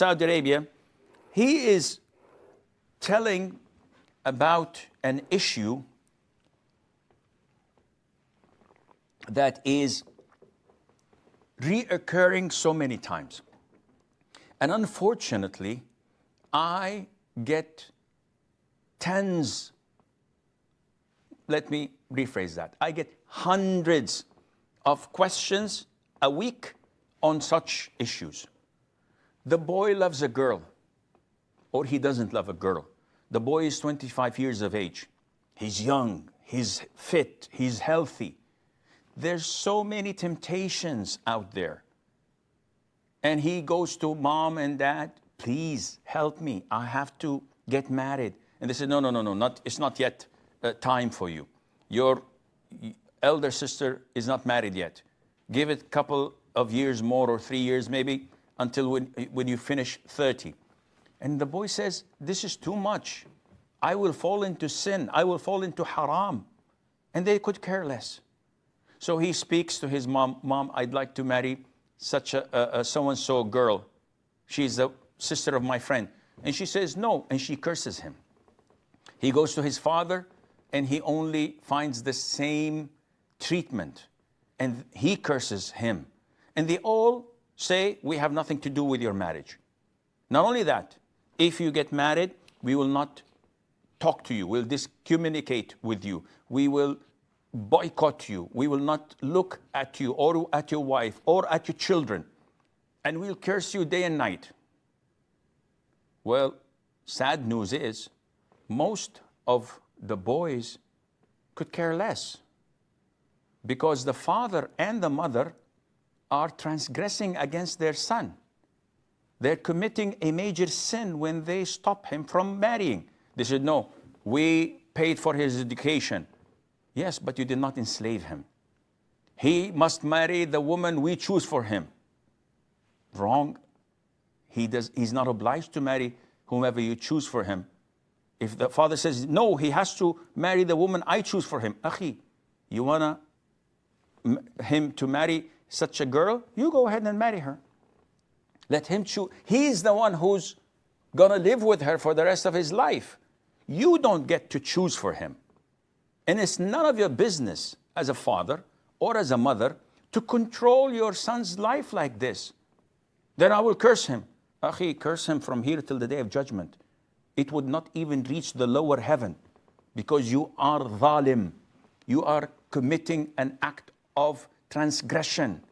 Saudi Arabia, he is telling about an issue that is reoccurring so many times. And unfortunately, I get tens, let me rephrase that. I get hundreds of questions a week on such issues. The boy loves a girl, or he doesn't love a girl. The boy is 25 years of age. He's young, he's fit, he's healthy. There's so many temptations out there. And he goes to mom and dad, please help me. I have to get married. And they say, no, it's not yet time for you. Your elder sister is not married yet. Give it a couple of years more, or 3 years maybe, until when you finish 30. And the boy says, this is too much. I will fall into sin. I will fall into haram. And they could care less. So he speaks to his mom, Mom, I'd like to marry such a so-and-so girl. She's the sister of my friend. And she says no, and she curses him. He goes to his father, and he only finds the same treatment. And he curses him. And they all say, we have nothing to do with your marriage. Not only that, if you get married, we will not talk to you. We'll discommunicate with you. We will boycott you. We will not look at you or at your wife or at your children. And we'll curse you day and night. Well, sad news is, most of the boys could care less, because the father and the mother are transgressing against their son. They're committing a major sin when they stop him from marrying. They said, no, we paid for his education. Yes, but you did not enslave him. He must marry the woman we choose for him. Wrong. He's not obliged to marry whomever you choose for him. If the father says, no, he has to marry the woman I choose for him. Akhi, you want him to marry such a girl? You go ahead and marry her. Let him choose. He's the one who's going to live with her for the rest of his life. You don't get to choose for him. And it's none of your business as a father or as a mother to control your son's life like this. Then I will curse him. Akhi, curse him from here till the day of judgment. It would not even reach the lower heaven, because you are zalim. You are committing an act of transgression.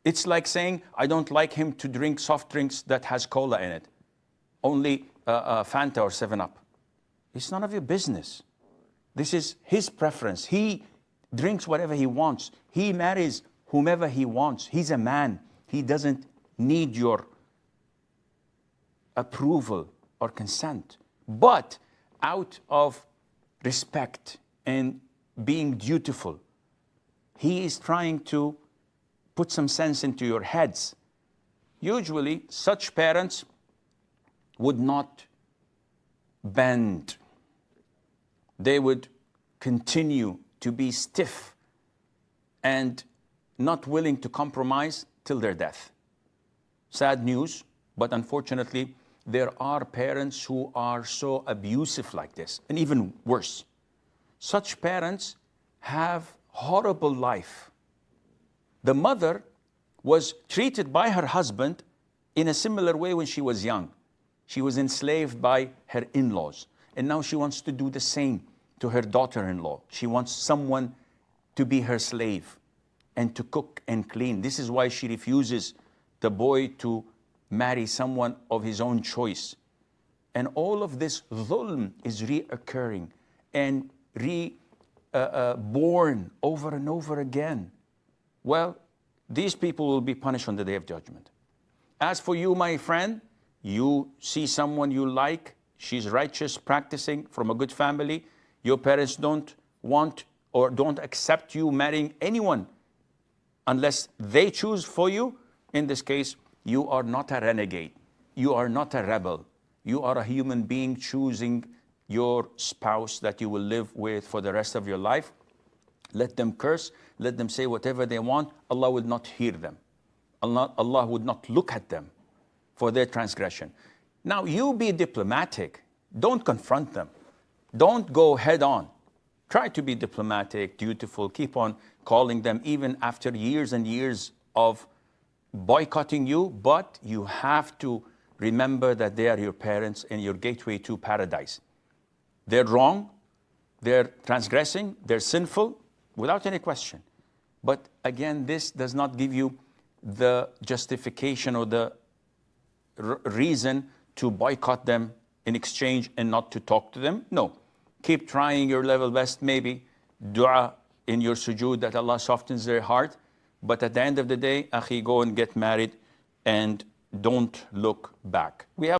It's like saying, I don't like him to drink soft drinks that has cola in it. Only Fanta or 7-Up. It's none of your business. This is his preference. He drinks whatever he wants. He marries whomever he wants. He's a man. He doesn't need your approval or consent. But out of respect and being dutiful, he is trying to put some sense into your heads. Usually, such parents would not bend. They would continue to be stiff and not willing to compromise till their death. Sad news, but unfortunately, there are parents who are so abusive like this, and even worse. Such parents have horrible life. The mother was treated by her husband in a similar way when she was young. She was enslaved by her in-laws, and now she wants to do the same to her daughter-in-law. She wants someone to be her slave and to cook and clean. This is why she refuses the boy to marry someone of his own choice. And all of this dhulm is reoccurring and born over and over again. Well, these people will be punished on the Day of Judgment. As for you, my friend, you see someone you like, she's righteous, practicing, from a good family, your parents don't want or don't accept you marrying anyone unless they choose for you. In this case, you are not a renegade. You are not a rebel. You are a human being choosing your spouse that you will live with for the rest of your life. Let them curse. Let them say whatever they want. Allah will not hear them. Allah would not look at them. for their transgression. Now, you be diplomatic. Don't confront them. Don't go head on. Try to be diplomatic, dutiful, keep on calling them even after years and years of boycotting you, but you have to remember that they are your parents and your gateway to paradise. They're wrong, they're transgressing, they're sinful, without any question. But again, this does not give you the justification or the reason to boycott them in exchange and not to talk to them. No. Keep trying your level best, maybe dua in your sujood that Allah softens their heart. But at the end of the day, akhi, go and get married and don't look back. We have